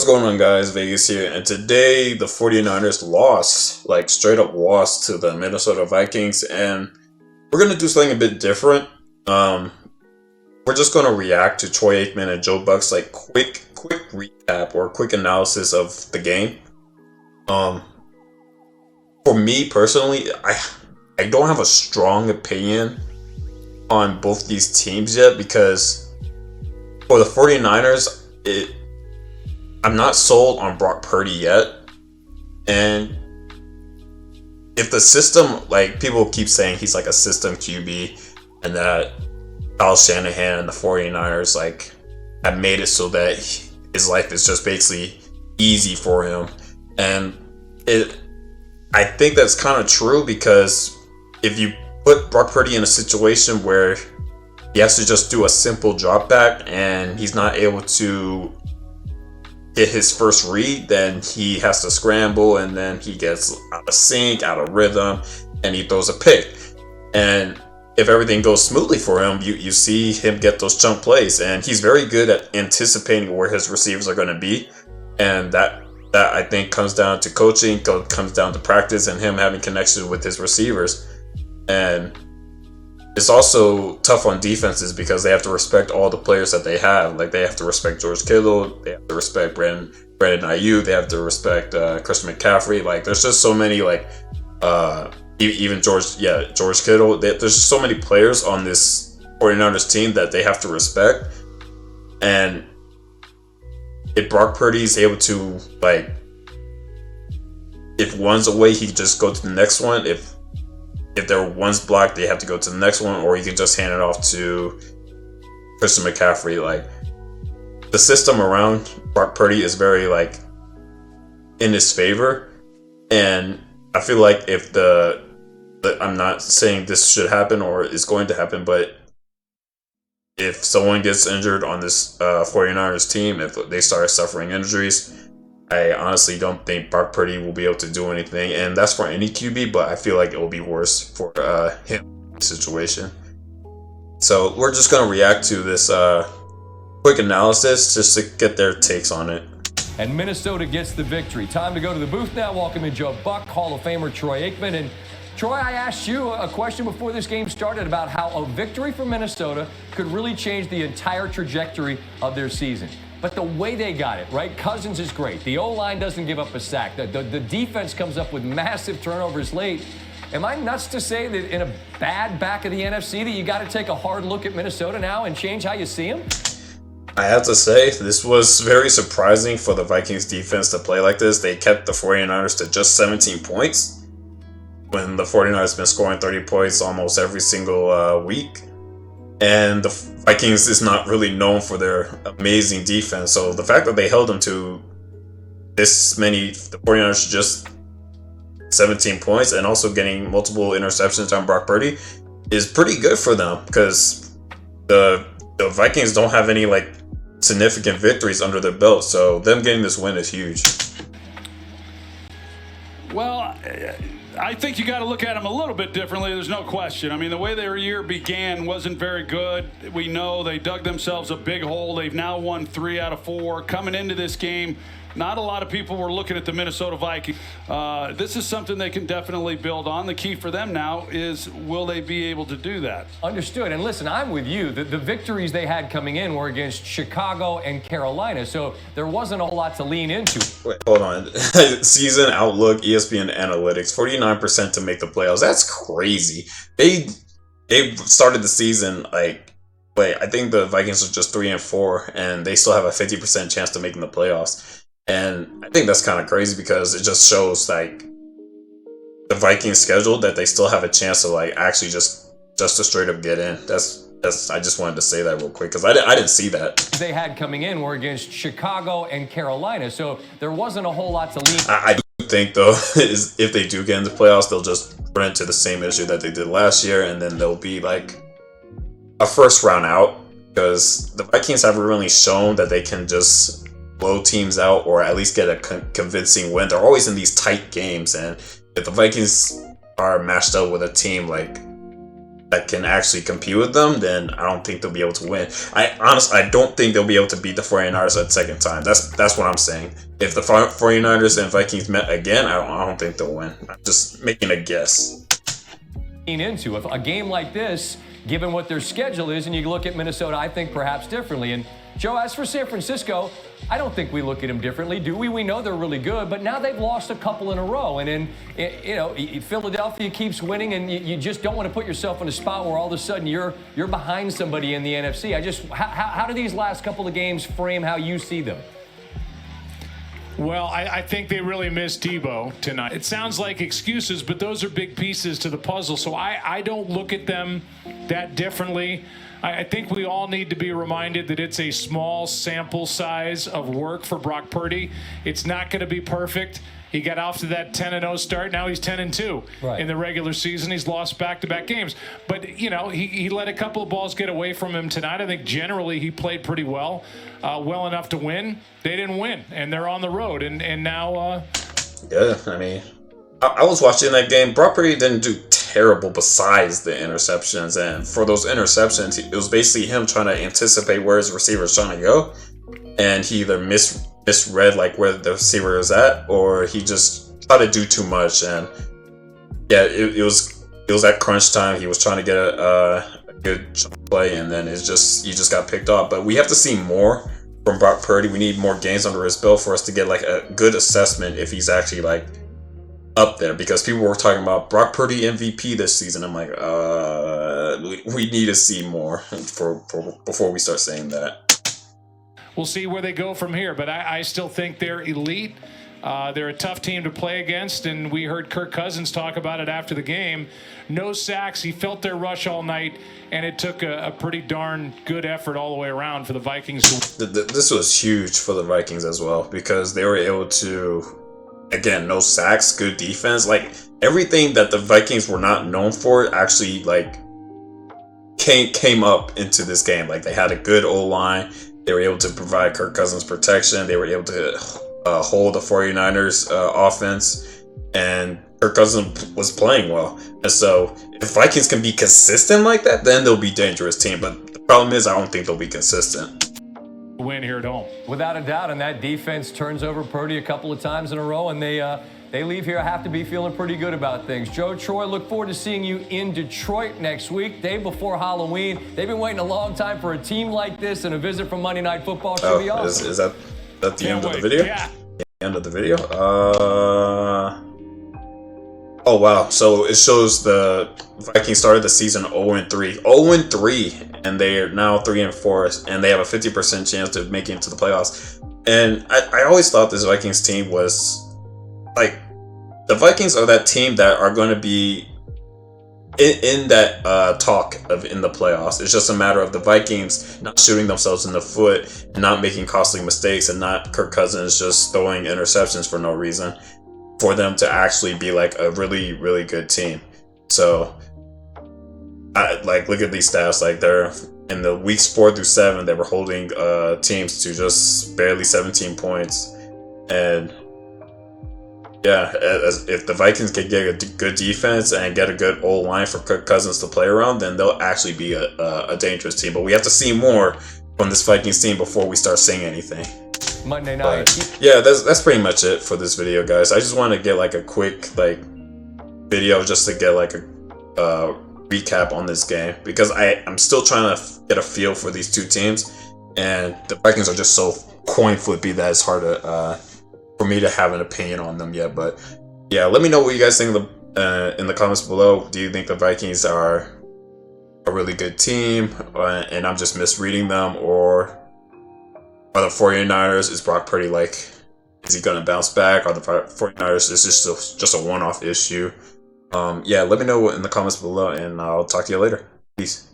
going on, guys? Vegas here, and today the 49ers lost, like straight up lost to the Minnesota Vikings, and we're gonna do something a bit different. We're just gonna react to Troy Aikman and Joe Buck's like quick recap or quick analysis of the game. For me personally, I don't have a strong opinion on both these teams yet because for the 49ers, I'm not sold on Brock Purdy yet. And if the system, like people keep saying he's like a system QB and that Kyle Shanahan and the 49ers like have made it so that his life is just basically easy for him. And I think that's kind of true because if you put Brock Purdy in a situation where he has to just do a simple drop back and he's not able to hit his first read, then he has to scramble and then he gets out of sync, out of rhythm, and he throws a pick. And if everything goes smoothly for him, you see him get those chunk plays, and he's very good at anticipating where his receivers are going to be. And that I think comes down to coaching, comes down to practice, and him having connection with his receivers. And it's also tough on defenses because they have to respect all the players that they have. Like they have to respect George Kittle, they have to respect Brandon Ayuk, they have to respect Christian McCaffrey. Like there's just so many even George Kittle. There's just so many players on this 49ers team that they have to respect. And if Brock Purdy is able to if one's away, he can just go to the next one. If there one's blocked, they have to go to the next one, or you can just hand it off to Christian McCaffrey. Like the system around Brock Purdy is very in his favor, and I feel like if I'm not saying this should happen or is going to happen, but if someone gets injured on this 49ers team, if they start suffering injuries, I honestly don't think Brock Purdy will be able to do anything, and that's for any QB, but I feel like it will be worse for him situation. So we're just going to react to this quick analysis just to get their takes on it. And Minnesota gets the victory. Time to go to the booth now. Welcome in Joe Buck, Hall of Famer Troy Aikman. And Troy, I asked you a question before this game started about how a victory for Minnesota could really change the entire trajectory of their season. But the way they got it, right? Cousins is great. The O-line doesn't give up a sack. The defense comes up with massive turnovers late. Am I nuts to say that in a bad back of the NFC that you got to take a hard look at Minnesota now and change how you see them? I have to say, this was very surprising for the Vikings defense to play like this. They kept the 49ers to just 17 points when the 49ers have been scoring 30 points almost every single week. And the Vikings is not really known for their amazing defense. So the fact that they held them to this many, the 49ers just 17 points and also getting multiple interceptions on Brock Purdy is pretty good for them because the Vikings don't have any significant victories under their belt. So them getting this win is huge. Well, I think you got to look at them a little bit differently. There's no question. I mean, the way their year began wasn't very good. We know they dug themselves a big hole. They've now won 3 out of 4. Coming into this game, not a lot of people were looking at the Minnesota Vikings. This is something they can definitely build on. The key for them now is, will they be able to do that? Understood. And listen, I'm with you. The victories they had coming in were against Chicago and Carolina, so there wasn't a whole lot to lean into. Wait, hold on. Season outlook, ESPN analytics, 49% to make the playoffs. That's crazy. They started the season I think the Vikings are just 3-4, and they still have a 50% chance to making the playoffs. And I think that's kind of crazy because it just shows the Vikings schedule that they still have a chance to actually just to straight up get in. That's I just wanted to say that real quick because I didn't see that. They had coming in were against Chicago and Carolina, so there wasn't a whole lot to lean. I do think though is if they do get into the playoffs, they'll just run into the same issue that they did last year, and then they'll be a first round out because the Vikings haven't really shown that they can just blow teams out or at least get a convincing win. They're always in these tight games, and if the Vikings are matched up with a team like that can actually compete with them, then I don't think they'll be able to win. I don't think they'll be able to beat the 49ers a second time. That's what I'm saying. If the 49ers and Vikings met again, I don't think they'll win. I'm just making a guess. Into a game like this, given what their schedule is, and you look at Minnesota, I think perhaps differently. And Joe, as for San Francisco, I don't think we look at them differently, do we? We know they're really good, but now they've lost a couple in a row. And then, Philadelphia keeps winning, and you just don't want to put yourself in a spot where all of a sudden you're behind somebody in the NFC. How do these last couple of games frame how you see them? Well, I think they really missed Debo tonight. It sounds like excuses, but those are big pieces to the puzzle. So I don't look at them that differently. I think we all need to be reminded that it's a small sample size of work for Brock Purdy. It's not going to be perfect. He got off to that 10-0 start. Now he's 10-2 in the regular season. He's lost back-to-back games. But, he let a couple of balls get away from him tonight. I think generally he played pretty well enough to win. They didn't win, and they're on the road. And now... Yeah, I mean, I was watching that game. Brock Purdy didn't do terrible besides the interceptions. And for those interceptions, it was basically him trying to anticipate where his receiver's trying to go. And he either misread like where the receiver is at, or he just tried to do too much. And yeah, it was at crunch time. He was trying to get a good play, and then he just got picked off. But we have to see more from Brock Purdy. We need more games under his belt for us to get like a good assessment if he's actually like up there, because people were talking about Brock Purdy MVP this season. I'm like, we need to see more before we start saying that. We'll see where they go from here, but I still think they're elite. They're a tough team to play against, and we heard Kirk Cousins talk about it after the game. No sacks. He felt their rush all night, and it took a pretty darn good effort all the way around for the Vikings. This was huge for the Vikings as well, because they were able to, again, no sacks, good defense. Like, everything that the Vikings were not known for actually, like, came up into this game. Like, they had a good O-line. They were able to provide Kirk Cousins protection. They were able to hold the 49ers offense, and Kirk Cousins was playing well. And so if Vikings can be consistent like that, then they'll be a dangerous team. But the problem is, I don't think they'll be consistent. Win here at home. Without a doubt, and that defense turns over Purdy a couple of times in a row, and they leave here, have to be feeling pretty good about things. Joe, Troy, look forward to seeing you in Detroit next week, day before Halloween. They've been waiting a long time for a team like this, and a visit from Monday Night Football should be awesome. Is that the end of the video? Yeah. The end of the video? Oh, wow. So it shows the Vikings started the season 0-3. 0-3, and they are now 3-4, and they have a 50% chance of making it to the playoffs. And I always thought this Vikings team was, like, the Vikings are that team that are going to be in that talk of in the playoffs. It's just a matter of the Vikings not shooting themselves in the foot, and not making costly mistakes, and not Kirk Cousins just throwing interceptions for no reason, for them to actually be like a really, really good team. So, look at these stats. Like, they're in the weeks 4 through 7, they were holding teams to just barely 17 points, and yeah, if the Vikings can get a good defense and get a good O-line for Kirk Cousins to play around, then they'll actually be a dangerous team. But we have to see more from this Vikings team before we start saying anything. Monday night. But, yeah, that's pretty much it for this video, guys. I just want to get like a quick video just to get like a recap on this game, because I'm still trying to get a feel for these two teams, and the Vikings are just so coin flippy that it's hard to for me to have an opinion on them yet. But yeah, let me know what you guys think in the comments below. Do you think the Vikings are a really good team, and I'm just misreading them, or are the 49ers, is Brock Purdy is he going to bounce back? Are the 49ers is just a one-off issue? Yeah, let me know in the comments below, and I'll talk to you later. Peace.